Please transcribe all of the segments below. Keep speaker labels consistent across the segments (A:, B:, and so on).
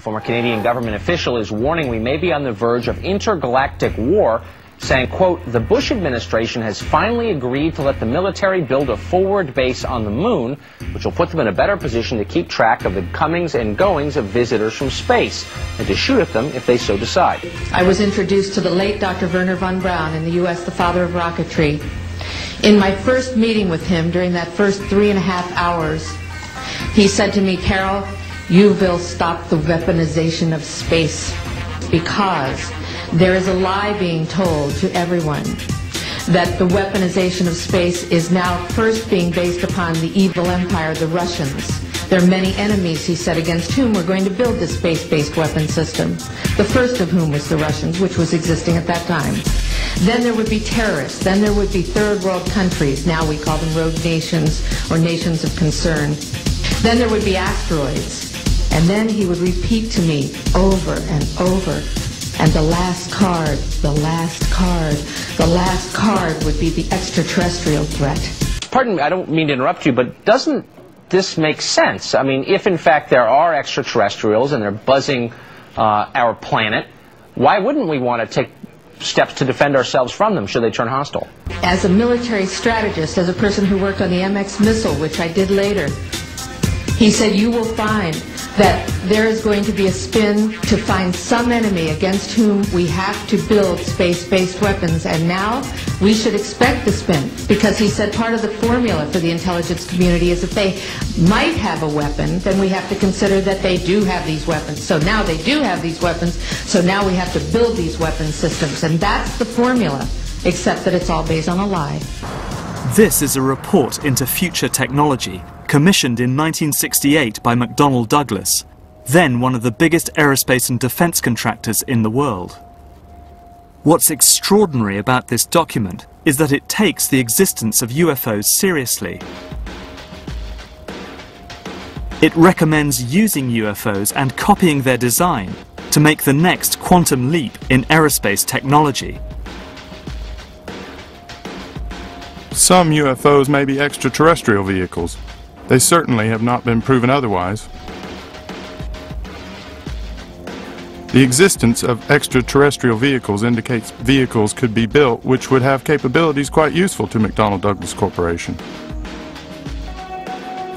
A: former Canadian government official is warning we may be on the verge of intergalactic war, saying, quote, the Bush administration has finally agreed to let the military build a forward base on the moon, which will put them in a better position to keep track of the comings and goings of visitors from space, and to shoot at them if they so decide.
B: I was introduced to the late Dr. Wernher von Braun in the U.S., the father of rocketry. In my first meeting with him, during that first 3.5 hours, he said to me, Carol, you will stop the weaponization of space, because there is a lie being told to everyone that the weaponization of space is now first being based upon the evil empire, the Russians. There are many enemies, he said, against whom we're going to build this space-based weapon system, the first of whom was the Russians, which was existing at that time. Then there would be terrorists. Then there would be third world countries. Now we call them rogue nations or nations of concern. Then there would be asteroids. And then he would repeat to me over and over, and the last card, the last card, the last card would be the extraterrestrial threat.
A: Pardon me, I don't mean to interrupt you, but doesn't this make sense? I mean, if in fact there are extraterrestrials and they're buzzing our planet, why wouldn't we want to take steps to defend ourselves from them should they turn hostile?
B: As a military strategist, as a person who worked on the MX missile, which I did later, he said you will find that there is going to be a spin to find some enemy against whom we have to build space-based weapons, and now we should expect the spin, because he said part of the formula for the intelligence community is if they might have a weapon, then we have to consider that they do have these weapons. So now they do have these weapons, so now we have to build these weapon systems, and that's the formula, except that it's all based on a lie.
C: This is a report into future technology, commissioned in 1968 by McDonnell Douglas, then one of the biggest aerospace and defense contractors in the world. What's extraordinary about this document is that it takes the existence of UFOs seriously. It recommends using UFOs and copying their design to make the next quantum leap in aerospace technology.
D: Some UFOs may be extraterrestrial vehicles. They certainly have not been proven otherwise. The existence of extraterrestrial vehicles indicates vehicles could be built which would have capabilities quite useful to McDonnell Douglas Corporation.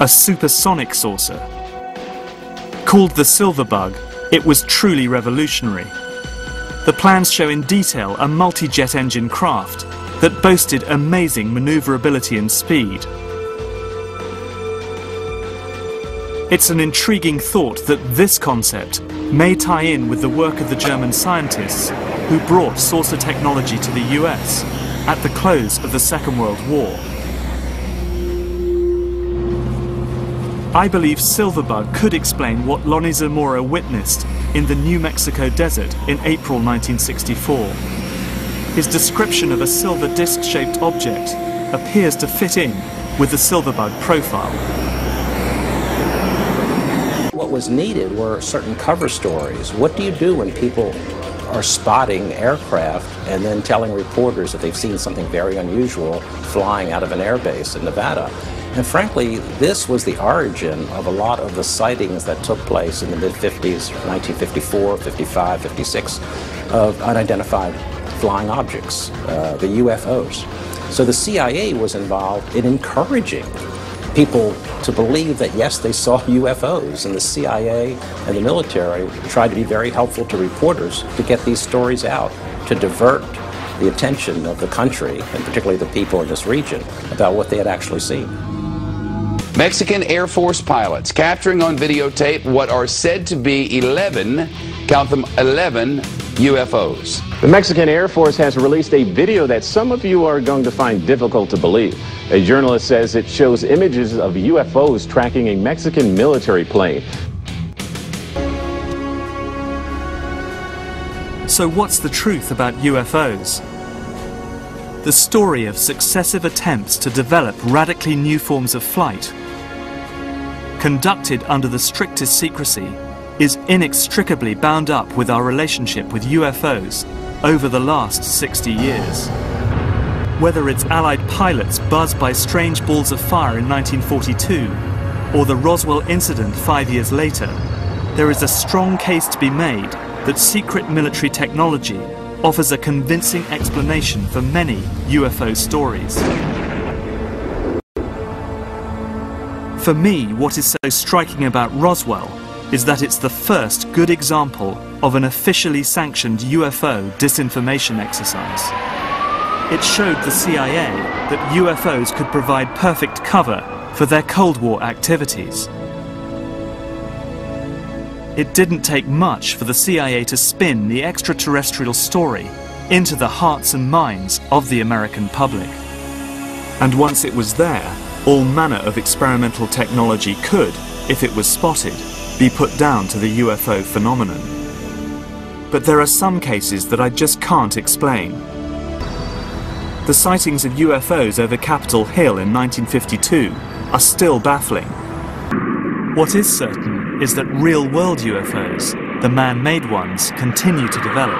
C: A supersonic saucer. Called the Silver Bug, it was truly revolutionary. The plans show in detail a multi-jet engine craft that boasted amazing maneuverability and speed. It's an intriguing thought that this concept may tie in with the work of the German scientists who brought saucer technology to the US at the close of the Second World War. I believe Silverbug could explain what Lonnie Zamora witnessed in the New Mexico desert in April 1964. His description of a silver disc-shaped object appears to fit in with the Silverbug profile.
E: What was needed were certain cover stories. What do you do when people are spotting aircraft and then telling reporters that they've seen something very unusual flying out of an airbase in Nevada? And frankly, this was the origin of a lot of the sightings that took place in the mid-50s, 1954, 55, 56, of unidentified flying objects, the UFOs. So the CIA was involved in encouraging people to believe that, yes, they saw UFOs, and the CIA and the military tried to be very helpful to reporters to get these stories out, to divert the attention of the country, and particularly the people in this region, about what they had actually seen.
F: Mexican Air Force pilots capturing on videotape what are said to be 11, count them, 11 UFOs.
G: The Mexican Air Force has released a video that some of you are going to find difficult to believe. A journalist says it shows images of UFOs tracking a Mexican military plane.
C: So what's the truth about UFOs? The story of successive attempts to develop radically new forms of flight, conducted under the strictest secrecy, is inextricably bound up with our relationship with UFOs over the last 60 years. Whether it's Allied pilots buzzed by strange balls of fire in 1942, or the Roswell incident 5 years later, there is a strong case to be made that secret military technology offers a convincing explanation for many UFO stories. For me, what is so striking about Roswell is that it's the first good example of an officially sanctioned UFO disinformation exercise. It showed the CIA that UFOs could provide perfect cover for their Cold War activities. It didn't take much for the CIA to spin the extraterrestrial story into the hearts and minds of the American public. And once it was there, all manner of experimental technology could, if it was spotted, be put down to the UFO phenomenon. But there are some cases that I just can't explain. The sightings of UFOs over Capitol Hill in 1952 are still baffling. What is certain is that real-world UFOs, the man-made ones, continue to develop.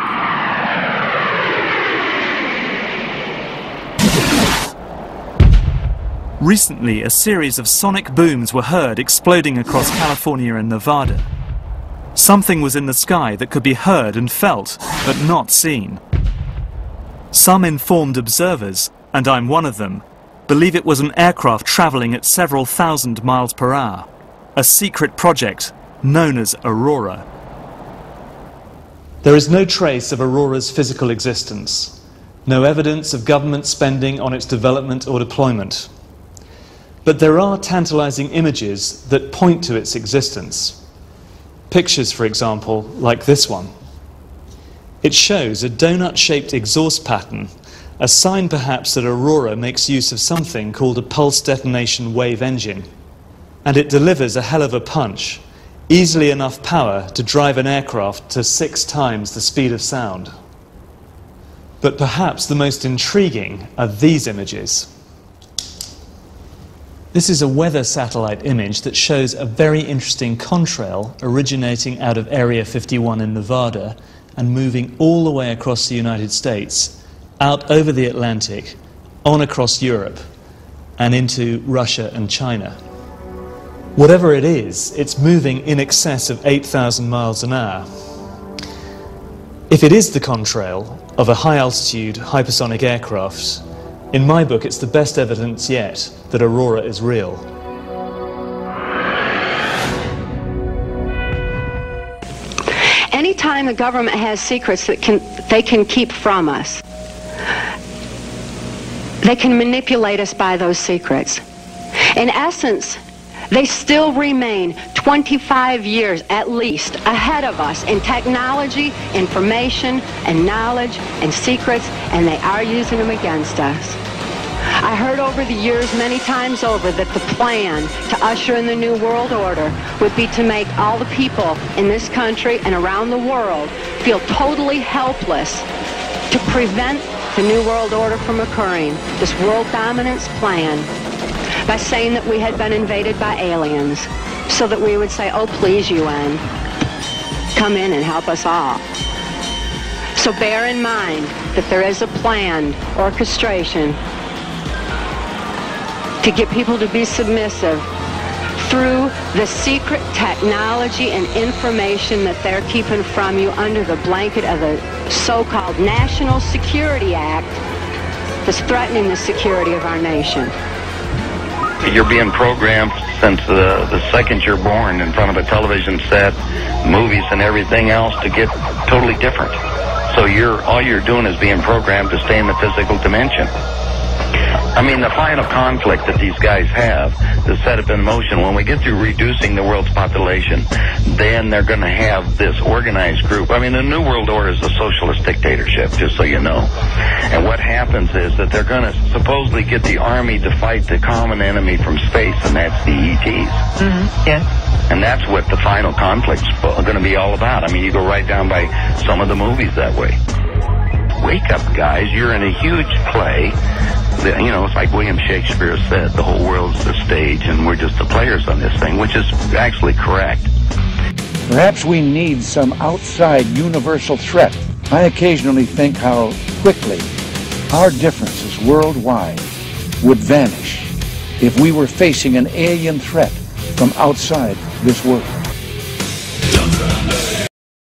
C: Recently, a series of sonic booms were heard exploding across California and Nevada. Something was in the sky that could be heard and felt, but not seen. Some informed observers, and I'm one of them, believe it was an aircraft traveling at several thousand miles per hour, a secret project known as Aurora. There is no trace of Aurora's physical existence, no evidence of government spending on its development or deployment. But there are tantalizing images that point to its existence. Pictures, for example, like this one. It shows a donut-shaped exhaust pattern, a sign perhaps that Aurora makes use of something called a pulse detonation wave engine. And it delivers a hell of a punch, easily enough power to drive an aircraft to 6 times the speed of sound. But perhaps the most intriguing are these images. This is a weather satellite image that shows a very interesting contrail originating out of Area 51 in Nevada and moving all the way across the United States, out over the Atlantic, on across Europe, and into Russia and China. Whatever it is, it's moving in excess of 8,000 miles an hour. If it is the contrail of a high-altitude hypersonic aircraft, in my book it's the best evidence yet that Aurora is real.
H: Anytime the government has secrets that they can keep from us, they can manipulate us by those secrets. In essence, they still remain 25 years at least ahead of us in technology, information, and knowledge, and secrets, and they are using them against us. I heard over the years many times over that the plan to usher in the New World Order would be to make all the people in this country and around the world feel totally helpless to prevent the New World Order from occurring, this world dominance plan, by saying that we had been invaded by aliens, so that we would say, oh please UN, come in and help us all. So bear in mind that there is a planned orchestration to get people to be submissive through the secret technology and information that they're keeping from you under the blanket of the so-called National Security Act that's threatening the security of our nation.
I: You're being programmed since the second you're born in front of a television set, movies and everything else to get totally different. So all you're doing is being programmed to stay in the physical dimension. I mean, the final conflict that these guys have is set up in motion. When we get through reducing the world's population, then they're going to have this organized group. I mean, the New World Order is a socialist dictatorship, just so you know. And what happens is that they're going to supposedly get the army to fight the common enemy from space, and that's the ETs.
J: Mm-hmm. Yeah.
I: And that's what the final conflict's going to be all about. I mean, you go right down by some of the movies that way. Wake up, guys. You're in a huge play. You know, it's like William Shakespeare said, the whole world's the stage and we're just the players on this thing, which is actually correct.
K: Perhaps we need some outside universal threat. I occasionally think how quickly our differences worldwide would vanish if we were facing an alien threat from outside this world.